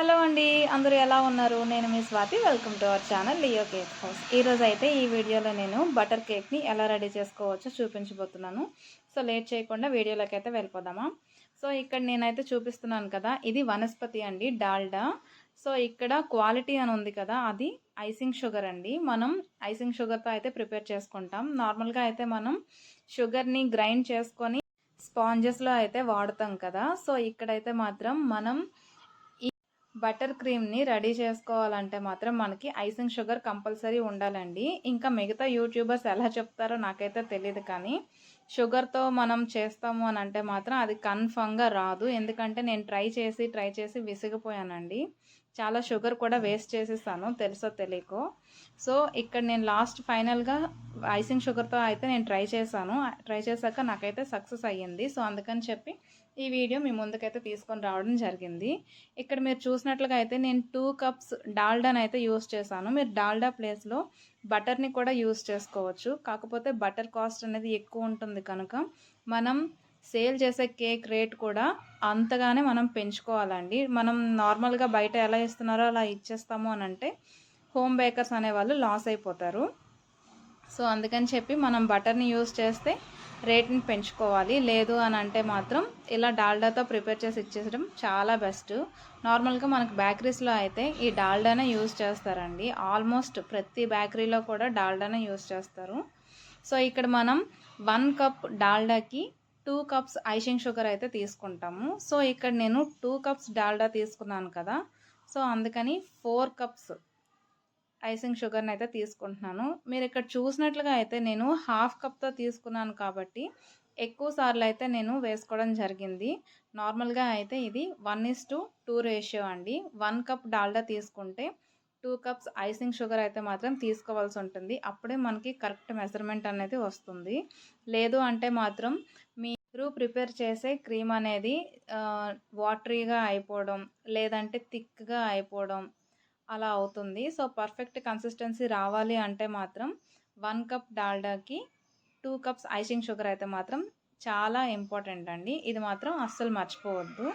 Hello అండి, అందరూ ఎలా ఉన్నారు? నేను మీ Swathi. Welcome to our channel Leo cake house. ఈరోజు అయితే ఈ వీడియోలో నేను బటర్ కేక్ని ఎలా రెడీ చేసుకోవచ్చో చూపించబోతున్నాను. సో లేట్ చేయకుండా వీడియోలోకి అయితే వెళ్ళిపోదామా. సో ఇక్కడ నేనైతే చూపిస్తున్నాను కదా, ఇది వనస్పతి అండి, డాల్డా. సో ఇక్కడ క్వాలిటీ అని ఉంది కదా, అది ఐసింగ్ షుగర్ అండి. మనం ఐసింగ్ షుగర్తో అయితే ప్రిపేర్ చేసుకుంటాం. నార్మల్గా అయితే మనం షుగర్ని గ్రైండ్ చేసుకొని స్పాంజెస్లో అయితే వాడతాం కదా. సో ఇక్కడైతే మాత్రం మనం బటర్ క్రీమ్ని రెడీ చేసుకోవాలంటే మాత్రం మనకి ఐసింగ్ షుగర్ కంపల్సరీ ఉండాలండి. ఇంకా మిగతా యూట్యూబర్స్ ఎలా చెప్తారో నాకైతే తెలియదు, కానీ షుగర్తో మనం చేస్తాము అని అంటే మాత్రం అది కన్ఫర్మ్గా రాదు. ఎందుకంటే నేను ట్రై చేసి విసిగిపోయానండి. చాలా షుగర్ కూడా వేస్ట్ చేసేసాను, తెలుసో తెలియకో. సో ఇక్కడ నేను లాస్ట్ ఫైనల్గా ఐసింగ్ షుగర్తో అయితే నేను ట్రై చేశాక నాకైతే సక్సెస్ అయ్యింది. సో అందుకని చెప్పి ఈ వీడియో మీ ముందుకైతే తీసుకొని రావడం జరిగింది. ఇక్కడ మీరు చూసినట్లుగా అయితే నేను 2 కప్స్ డాల్డాని అయితే యూస్ చేశాను. మీరు డాల్డా ప్లేస్లో బటర్ని కూడా యూస్ చేసుకోవచ్చు. కాకపోతే బటర్ కాస్ట్ అనేది ఎక్కువ ఉంటుంది కనుక మనం సేల్ చేసే కేక్ రేట్ కూడా అంతగానే మనం పెంచుకోవాలండి. మనం నార్మల్గా బయట ఎలా ఇస్తున్నారో అలా ఇచ్చేస్తాము అని అంటే హోమ్ బేకర్స్ అనేవాళ్ళు లాస్ అయిపోతారు. సో అందుకని చెప్పి మనం బటర్ని యూస్ చేస్తే రేట్ని పెంచుకోవాలి. లేదు అని అంటే మాత్రం ఇలా డాల్డాతో ప్రిపేర్ చేసి ఇచ్చేసడం చాలా బెస్ట్. నార్మల్గా మనకు బేకరీస్లో అయితే ఈ డాల్డానే యూస్ చేస్తారండి. ఆల్మోస్ట్ ప్రతి బేకరీలో కూడా డాల్డానే యూస్ చేస్తారు. సో ఇక్కడ మనం 1 కప్ డాల్డాకి 2 కప్స్ ఐసింగ్ షుగర్ అయితే తీసుకుంటాము. సో ఇక్కడ నేను 2 కప్స్ డాల్డా తీసుకున్నాను కదా, సో అందుకని 4 కప్స్ ఐసింగ్ షుగర్ని అయితే తీసుకుంటున్నాను. మీరు ఇక్కడ చూసినట్లుగా అయితే నేను 1/2 కప్తో తీసుకున్నాను కాబట్టి ఎక్కువ సార్లు అయితే నేను వేసుకోవడం జరిగింది. నార్మల్గా అయితే ఇది 1:2 రేషియో అండి. 1 కప్ డాల్డా తీసుకుంటే 2 కప్స్ ఐసింగ్ షుగర్ అయితే మాత్రం తీసుకోవాల్సి ఉంటుంది. అప్పుడే మనకి కరెక్ట్ మెజర్మెంట్ అనేది వస్తుంది. లేదు అంటే మాత్రం మీరు ప్రిపేర్ చేసే క్రీమ్ అనేది వాటరీగా అయిపోవడం, లేదంటే థిక్గా అయిపోవడం అలా అవుతుంది. సో పర్ఫెక్ట్ కన్సిస్టెన్సీ రావాలి అంటే మాత్రం 1 కప్ డాల్డాకి 2 కప్స్ ఐసింగ్ షుగర్ అయితే మాత్రం చాలా ఇంపార్టెంట్ అండి. ఇది మాత్రం అస్సలు మర్చిపోవద్దు.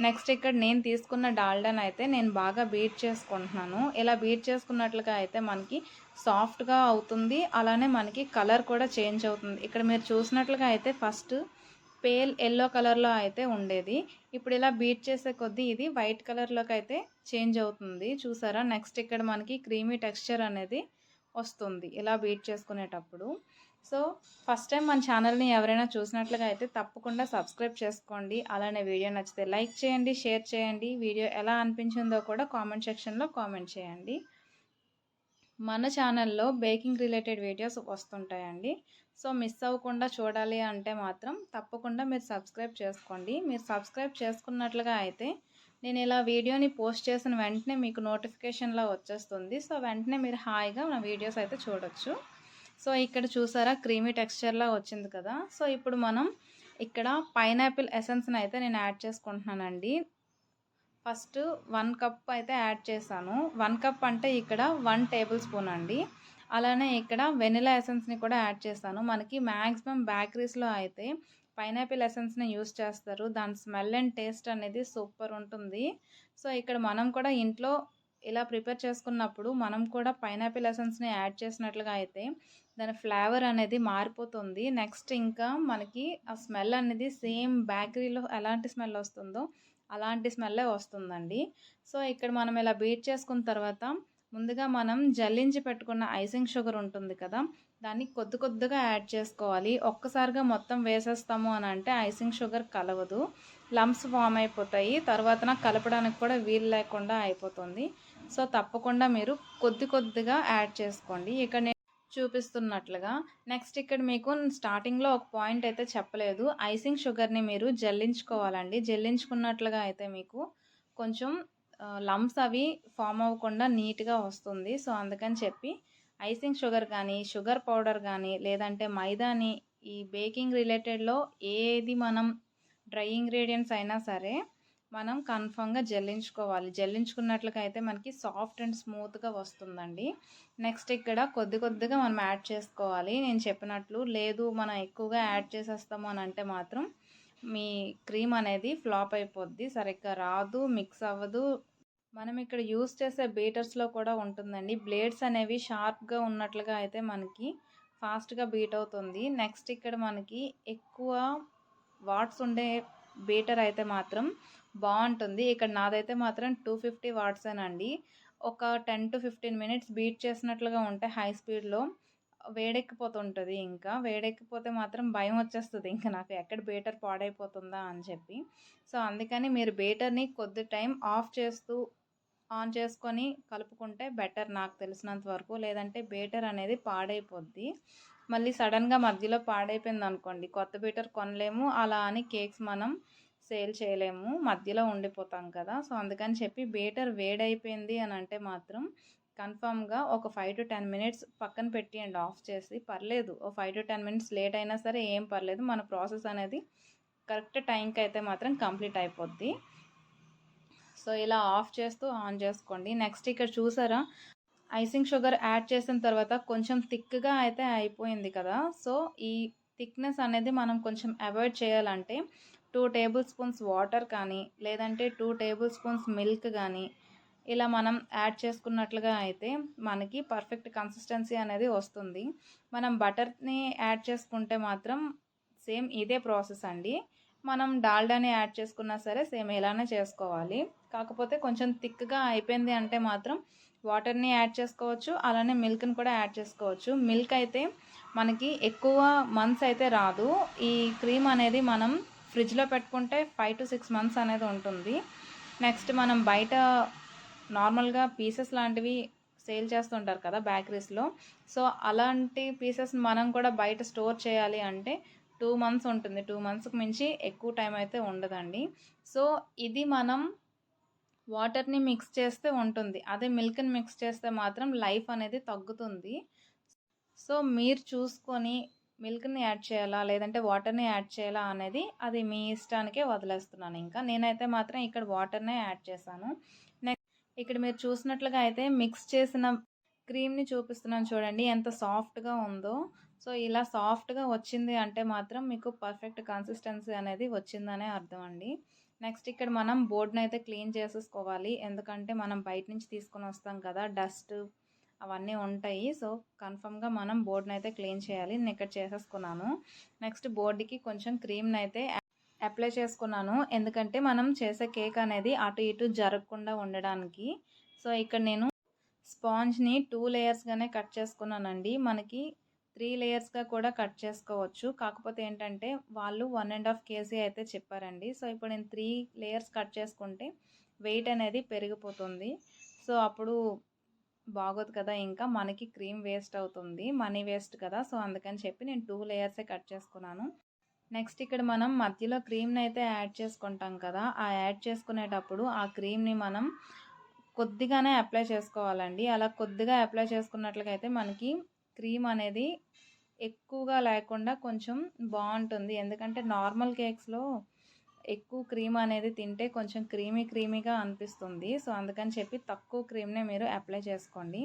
నెక్స్ట్ ఇక్కడ నేను తీసుకున్న డాల్డాని అయితే నేను బాగా బీట్ చేసుకుంటున్నాను. ఇలా బీట్ చేసుకున్నట్లుగా అయితే మనకి సాఫ్ట్గా అవుతుంది, అలానే మనకి కలర్ కూడా చేంజ్ అవుతుంది. ఇక్కడ మీరు చూసినట్లుగా అయితే ఫస్ట్ పేల్ ఎల్లో కలర్లో అయితే ఉండేది. ఇప్పుడు ఇలా బీట్ చేసే కొద్దీ ఇది వైట్ కలర్లోకి అయితే చేంజ్ అవుతుంది, చూసారా. నెక్స్ట్ ఇక్కడ మనకి క్రీమీ టెక్స్చర్ అనేది వస్తుంది ఇలా బీట్ చేసుకునేటప్పుడు. సో ఫస్ట్ టైం మన ఛానల్ని ఎవరైనా చూసినట్లుగా అయితే తప్పకుండా సబ్స్క్రైబ్ చేసుకోండి. అలానే వీడియో నచ్చితే లైక్ చేయండి, షేర్ చేయండి. వీడియో ఎలా అనిపించిందో కూడా కామెంట్ సెక్షన్లో కామెంట్ చేయండి. మన ఛానల్లో బేకింగ్ రిలేటెడ్ వీడియోస్ వస్తుంటాయండి. సో మిస్ అవ్వకుండా చూడాలి అంటే మాత్రం తప్పకుండా మీరు సబ్స్క్రైబ్ చేసుకోండి. మీరు సబ్స్క్రైబ్ చేసుకున్నట్లుగా అయితే నేను ఇలా వీడియోని పోస్ట్ చేసిన వెంటనే మీకు నోటిఫికేషన్లో వచ్చేస్తుంది. సో వెంటనే మీరు హాయిగా నా వీడియోస్ అయితే చూడొచ్చు. సో ఇక్కడ చూసారా క్రీమీ టెక్స్చర్లా వచ్చింది కదా. సో ఇప్పుడు మనం ఇక్కడ పైనాపిల్ ఎసెన్స్ని అయితే నేను యాడ్ చేసుకుంటున్నానండి. ఫస్ట్ 1 కప్ అయితే యాడ్ చేశాను. 1 కప్ అంటే ఇక్కడ 1 టేబుల్ స్పూన్ అండి. అలానే ఇక్కడ వెనిలా ఎసెన్స్ని కూడా యాడ్ చేశాను. మనకి మ్యాక్సిమం బేకరీస్లో అయితే పైనాపిల్ ఎసెన్స్ని యూస్ చేస్తారు. దాని స్మెల్ అండ్ టేస్ట్ అనేది సూపర్ ఉంటుంది. సో ఇక్కడ మనం కూడా ఇంట్లో ఇలా ప్రిపేర్ చేసుకున్నప్పుడు మనం కూడా పైనాపిల్ ఎసెన్స్ని యాడ్ చేసినట్లుగా అయితే దాని ఫ్లేవర్ అనేది మారిపోతుంది. నెక్స్ట్ ఇంకా మనకి ఆ స్మెల్ అనేది సేమ్ బేకరీలో ఎలాంటి స్మెల్ వస్తుందో అలాంటి స్మెల్లే వస్తుందండి. సో ఇక్కడ మనం ఇలా బీట్ చేసుకున్న తర్వాత ముందుగా మనం జల్లించి పెట్టుకున్న ఐసింగ్ షుగర్ ఉంటుంది కదా, దాన్ని కొద్దిగా యాడ్ చేసుకోవాలి. ఒక్కసారిగా మొత్తం వేసేస్తాము అని అంటే ఐసింగ్ షుగర్ కలవదు, లంప్స్ ఫామ్ అయిపోతాయి. తర్వాత కలపడానికి కూడా వీలు లేకుండా అయిపోతుంది. సో తప్పకుండా మీరు కొద్దిగా యాడ్ చేసుకోండి ఇక్కడ నేను చూపిస్తున్నట్లుగా. నెక్స్ట్ ఇక్కడ మీకు స్టార్టింగ్లో ఒక పాయింట్ అయితే చెప్పలేదు. ఐసింగ్ షుగర్ని మీరు జల్లించుకోవాలండి. జల్లించుకున్నట్లుగా అయితే మీకు కొంచెం లంప్స్ అవి ఫామ్ అవ్వకుండా నీట్గా వస్తుంది. సో అందుకని చెప్పి ఐసింగ్ షుగర్ కానీ షుగర్ పౌడర్ కానీ లేదంటే మైదాని ఈ బేకింగ్ రిలేటెడ్లో ఏది మనం డ్రై ఇంగ్రీడియంట్స్ అయినా సరే మనం కన్ఫర్మ్గా జల్లించుకోవాలి. జల్లించుకున్నట్లుగా అయితే మనకి సాఫ్ట్ అండ్ స్మూత్గా వస్తుందండి. నెక్స్ట్ ఇక్కడ కొద్దిగా మనం యాడ్ చేసుకోవాలి. నేను చెప్పినట్లు లేదు మనం ఎక్కువగా యాడ్ చేసేస్తాము అని అంటే మాత్రం మీ క్రీమ్ అనేది ఫ్లాప్ అయిపోద్ది, సరిగ్గా రాదు, మిక్స్ అవ్వదు, మనం ఇక్కడ యూస్ చేసే బీటర్స్లో కూడా ఉంటుందండి. బ్లేడ్స్ అనేవి షార్ప్గా ఉన్నట్లుగా అయితే మనకి ఫాస్ట్గా బీట్ అవుతుంది. నెక్స్ట్ ఇక్కడ మనకి ఎక్కువ వాట్స్ ఉండే బీటర్ అయితే మాత్రం బాగుంటుంది. ఇక్కడ నాదైతే మాత్రం 250 వాట్సేనండి. ఒక 10 to 15 మినిట్స్ బీట్ చేసినట్లుగా ఉంటే హై స్పీడ్లో వేడెక్కిపోతుంటుంది. ఇంకా వేడెక్కిపోతే మాత్రం భయం వచ్చేస్తుంది ఇంకా నాకు, ఎక్కడ బీటర్ పాడైపోతుందా అని చెప్పి. సో అందుకని మీరు బీటర్ని కొద్ది టైం ఆఫ్ చేస్తూ ఆన్ చేసుకొని కలుపుకుంటే బెటర్ నాకు తెలిసినంత వరకు. లేదంటే బీటర్ అనేది పాడైపోద్ది. మళ్ళీ సడన్గా మధ్యలో పాడైపోయింది అనుకోండి, కొత్త బీటర్ కొనలేము, అలా అని కేక్స్ మనం సేల్ చేయలేము, మధ్యలో ఉండిపోతాం కదా. సో అందుకని చెప్పి బీటర్ వేడైపోయింది అని అంటే మాత్రం కన్ఫామ్గా ఒక 5 to 10 మినిట్స్ పక్కన పెట్టేయండి ఆఫ్ చేసి. పర్లేదు, ఓ 5 to 10 మినిట్స్ లేట్ అయినా సరే ఏం పర్లేదు, మన ప్రాసెస్ అనేది కరెక్ట్ టైంకి అయితే మాత్రం కంప్లీట్ అయిపోద్ది. సో ఇలా ఆఫ్ చేస్తూ ఆన్ చేసుకోండి. నెక్స్ట్ ఇక్కడ చూసారా, ఐసింగ్ షుగర్ యాడ్ చేసిన తర్వాత కొంచెం థిక్గా అయితే అయిపోయింది కదా. సో ఈ థిక్నెస్ అనేది మనం కొంచెం అవాయిడ్ చేయాలంటే 2 టేబుల్ స్పూన్స్ వాటర్ కానీ, లేదంటే 2 టేబుల్ స్పూన్స్ మిల్క్ కానీ ఇలా మనం యాడ్ చేసుకున్నట్లుగా అయితే మనకి పర్ఫెక్ట్ కన్సిస్టెన్సీ అనేది వస్తుంది. మనం బటర్ని యాడ్ చేసుకుంటే మాత్రం సేమ్ ఇదే ప్రాసెస్ అండి. మనం డాల్డాని యాడ్ చేసుకున్నా సరే సేమ్ ఇలానే చేసుకోవాలి. కాకపోతే కొంచెం థిక్గా అయిపోయింది అంటే మాత్రం వాటర్ని యాడ్ చేసుకోవచ్చు, అలానే మిల్క్ని కూడా యాడ్ చేసుకోవచ్చు. మిల్క్ అయితే మనకి ఎక్కువ మంత్స్ అయితే రాదు. ఈ క్రీమ్ అనేది మనం ఫ్రిడ్జ్లో పెట్టుకుంటే 5 to 6 మంత్స్ అనేది ఉంటుంది. నెక్స్ట్ మనం బయట నార్మల్గా పీసెస్ లాంటివి సేల్ చేస్తుంటారు కదా బేకరీస్లో. సో అలాంటి పీసెస్ మనం కూడా బయట స్టోర్ చేయాలి అంటే 2 మంత్స్ ఉంటుంది. 2 మంత్స్కి మించి ఎక్కువ టైం అయితే ఉండదండి. సో ఇది మనం వాటర్ని మిక్స్ చేస్తే ఉంటుంది, అదే మిల్క్ని మిక్స్ చేస్తే మాత్రం లైఫ్ అనేది తగ్గుతుంది. సో మీరు చూసుకొని మిల్క్ని యాడ్ చేయాలా లేదంటే వాటర్ని యాడ్ చేయాలా అనేది అది మీ ఇష్టానికే వదిలేస్తున్నాను. ఇంకా నేనైతే మాత్రం ఇక్కడ వాటర్నే యాడ్ చేశాను. నెక్స్ట్ ఇక్కడ మీరు చూసినట్లుగా అయితే మిక్స్ చేసిన క్రీమ్ని చూపిస్తున్నాను చూడండి ఎంత సాఫ్ట్గా ఉందో. సో ఇలా సాఫ్ట్గా వచ్చింది అంటే మాత్రం మీకు పర్ఫెక్ట్ కన్సిస్టెన్సీ అనేది వచ్చిందనే అర్థం అండి. నెక్స్ట్ ఇక్కడ మనం బోర్డ్ని అయితే క్లీన్ చేసేసుకోవాలి, ఎందుకంటే మనం బయట నుంచి తీసుకొని వస్తాం కదా, డస్ట్ అవన్నీ ఉంటాయి. సో కన్ఫర్మ్గా మనం బోర్డ్ని అయితే క్లీన్ చేయాలి. నేను ఇక్కడ చేసేసుకున్నాను. నెక్స్ట్ బోర్డుకి కొంచెం క్రీమ్ని అయితే అప్లై చేసుకున్నాను, ఎందుకంటే మనం చేసే కేక్ అనేది అటు ఇటు జరగకుండా ఉండడానికి. సో ఇక్కడ నేను స్పాంజ్ని 2 లేయర్స్గానే కట్ చేసుకున్నానండి. మనకి 3 లేయర్స్గా కూడా కట్ చేసుకోవచ్చు. కాకపోతే ఏంటంటే వాళ్ళు 1.5 kg అయితే చెప్పారండి. సో ఇప్పుడు నేను 3 లేయర్స్ కట్ చేసుకుంటే వెయిట్ అనేది పెరిగిపోతుంది. సో అప్పుడు బాగోదు కదా, ఇంకా మనకి క్రీమ్ వేస్ట్ అవుతుంది, మనీ వేస్ట్ కదా. సో అందుకని చెప్పి నేను 2 లేయర్సే కట్ చేసుకున్నాను. నెక్స్ట్ ఇక్కడ మనం మధ్యలో క్రీమ్ని అయితే యాడ్ చేసుకుంటాం కదా, ఆ యాడ్ చేసుకునేటప్పుడు ఆ క్రీమ్ని మనం కొద్దిగానే అప్లై చేసుకోవాలండి. అలా కొద్దిగా అప్లై చేసుకున్నట్లుగా అయితే మనకి క్రీమ్ అనేది ఎక్కువగా లేకుండా కొంచెం బాగుంటుంది. ఎందుకంటే నార్మల్ కేక్స్లో ఎక్కువ క్రీమ్ అనేది తింటే కొంచెం క్రీమీగా అనిపిస్తుంది. సో అందుకని చెప్పి తక్కువ క్రీమ్నే మీరు అప్లై చేసుకోండి.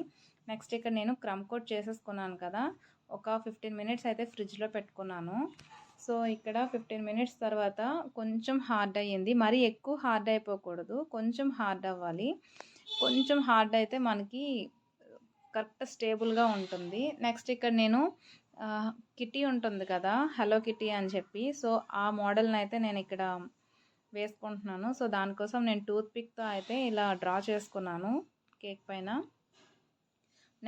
నెక్స్ట్ ఇక్కడ నేను క్రమ్ కోట్ చేసేసుకున్నాను కదా, ఒక 15 మినిట్స్ అయితే ఫ్రిడ్జ్లో పెట్టుకున్నాను. సో ఇక్కడ 15 మినిట్స్ తర్వాత కొంచెం హార్డ్ అయ్యింది. మరీ ఎక్కువ హార్డ్ అయిపోకూడదు, కొంచెం హార్డ్ అవ్వాలి. కొంచెం హార్డ్ అయితే మనకి కరెక్ట్ స్టేబుల్గా ఉంటుంది. నెక్స్ట్ ఇక్కడ నేను కిటీ ఉంటుంది కదా, హలో కిటీ అని చెప్పి, సో ఆ మోడల్ని అయితే నేను ఇక్కడ వేసుకుంటున్నాను. సో దానికోసం నేను టూత్ పిక్తో అయితే ఇలా డ్రా చేసుకున్నాను కేక్ పైన.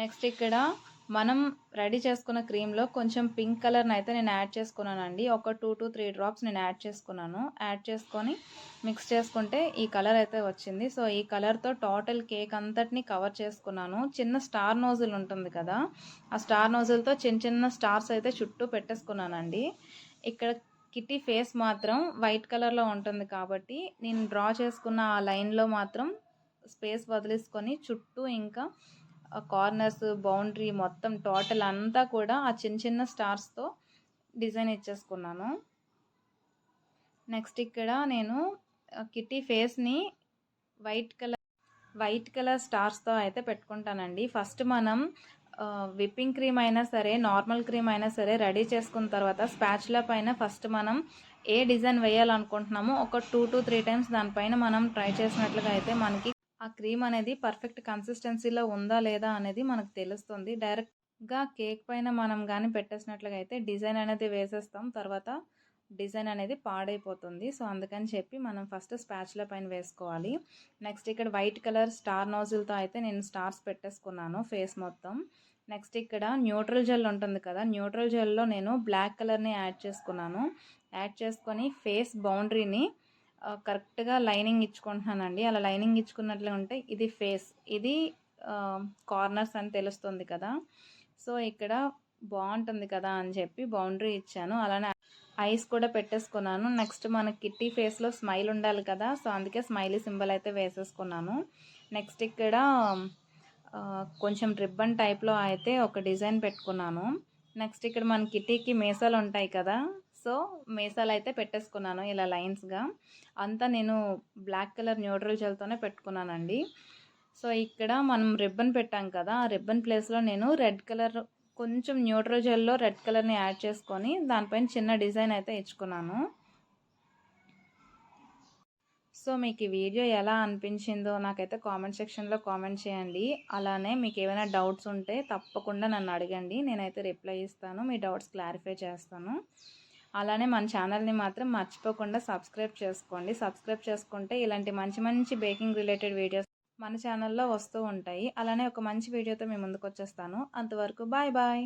నెక్స్ట్ ఇక్కడ మనం రెడీ చేసుకున్న క్రీమ్లో కొంచెం పింక్ కలర్ని అయితే నేను యాడ్ చేసుకున్నానండి. ఒక 2 to 3 డ్రాప్స్ నేను యాడ్ చేసుకున్నాను. యాడ్ చేసుకొని మిక్స్ చేసుకుంటే ఈ కలర్ అయితే వచ్చింది. సో ఈ కలర్తో టోటల్ కేక్ అంతటిని కవర్ చేసుకున్నాను. చిన్న స్టార్ నోజిల్ ఉంటుంది కదా, ఆ స్టార్ నోజిల్తో చిన్న స్టార్స్ అయితే చుట్టూ పెట్టేసుకున్నానండి. ఇక్కడ కిటీ ఫేస్ మాత్రం వైట్ కలర్లో ఉంటుంది కాబట్టి నేను డ్రా చేసుకున్న ఆ లైన్లో మాత్రం స్పేస్ వదిలేసుకొని చుట్టూ ఇంకా కార్నర్స్ బౌండరీ మొత్తం టోటల్ అంతా కూడా ఆ చిన్న స్టార్స్తో డిజైన్ ఇచ్చేసుకున్నాను. నెక్స్ట్ ఇక్కడ నేను కిటీ ఫేస్ని వైట్ కలర్ స్టార్స్తో అయితే పెట్టుకుంటానండి. ఫస్ట్ మనం విప్పింగ్ క్రీమ్ అయినా సరే నార్మల్ క్రీమ్ అయినా సరే రెడీ చేసుకున్న తర్వాత స్పాచులా పైన ఫస్ట్ మనం ఏ డిజైన్ వేయాలనుకుంటున్నామో ఒక 2 to 3 టైమ్స్ దానిపైన మనం ట్రై చేసినట్లుగా అయితే మనకి ఆ క్రీమ్ అనేది పర్ఫెక్ట్ కన్సిస్టెన్సీలో ఉందా లేదా అనేది మనకు తెలుస్తుంది. డైరెక్ట్‌గా కేక్ పైన మనం గాని పెట్టేసినట్లుగా అయితే డిజైన్ అనేది వేసేస్తాం. తర్వాత డిజైన్ అనేది పాడైపోతుంది. సో, అందుకని చెప్పి మనం ఫస్ట్ స్పాచులా పైన వేసుకోవాలి. నెక్స్ట్ ఇక్కడ వైట్ కలర్ స్టార్ నోజిల్‌తో అయితే నేను స్టార్స్ పెట్టేసుకున్నాను ఫేస్ మొత్తం. నెక్స్ట్ ఇక్కడ న్యూట్రల్ జెల్ ఉంటుంది కదా! న్యూట్రల్ జెల్‌లో నేను బ్లాక్ కలర్‌ని యాడ్ చేసుకున్నాను. యాడ్ చేసుకొని ఫేస్ బౌండరీని కరెక్ట్‌గా లైనింగ్ ఇచ్చుకుంటున్నానండి. అలా లైనింగ్ ఇచ్చుకున్నట్లే ఉంటే ఇది ఫేస్, ఇది కార్నర్స్ అని తెలుస్తుంది కదా! సో, ఇక్కడ బావుంటుంది కదా అని చెప్పి బౌండరీ ఇచ్చాను. అలానే ఐస్ కూడా పెట్టేసుకున్నాను. నెక్స్ట్ మన కిట్టి ఫేస్‌లో స్మైల్ ఉండాలి కదా! సో, అందుకే స్మైలీ సింబల్ అయితే వేసేసుకున్నాను. నెక్స్ట్ ఇక్కడ కొంచెం రిబ్బన్ టైప్‌లో అయితే ఒక డిజైన్ పెట్టుకున్నాను. నెక్స్ట్ ఇక్కడ మన కిట్టీకి మీసాలు ఉంటాయి కదా! సో, మీసాలు అయితే పెట్టేసుకున్నాను ఇలా లైన్స్‌గా. అంతా నేను బ్లాక్ కలర్ న్యూట్రల్ జెల్‌తోనే పెట్టుకున్నానండి. సో, ఇక్కడ మనం రిబ్బన్ పెట్టాం కదా! ఆ రిబ్బన్ ప్లేస్‌లో నేను రెడ్ కలర్ కొంచెం న్యూట్రల్ జెల్‌లో రెడ్ కలర్‌ని యాడ్ చేసుకొని దానిపైన చిన్న డిజైన్ అయితే ఇచ్చుకున్నాను. సో, మీకు ఈ వీడియో ఎలా అనిపించిందో నాకైతే కామెంట్ సెక్షన్‌లో కామెంట్ చేయండి. అలానే మీకు ఏమైనా డౌట్స్ ఉంటే తప్పకుండా నన్ను అడగండి. నేనైతే రిప్లై ఇస్తాను. మీ డౌట్స్ క్లారిఫై చేస్తాను. అలానే మన ఛానల్‌ని మాత్రం మర్చిపోకుండా సబ్స్క్రైబ్ చేసుకోండి. సబ్స్క్రైబ్ చేసుకుంటే ఇలాంటి మంచి మంచి బేకింగ్ రిలేటెడ్ వీడియోస్ మన ఛానల్లో వస్తూ ఉంటాయి. అలానే ఒక మంచి వీడియోతో మీ ముందుకు వచ్చేస్తాను. అంతవరకు బాయ్ బాయ్.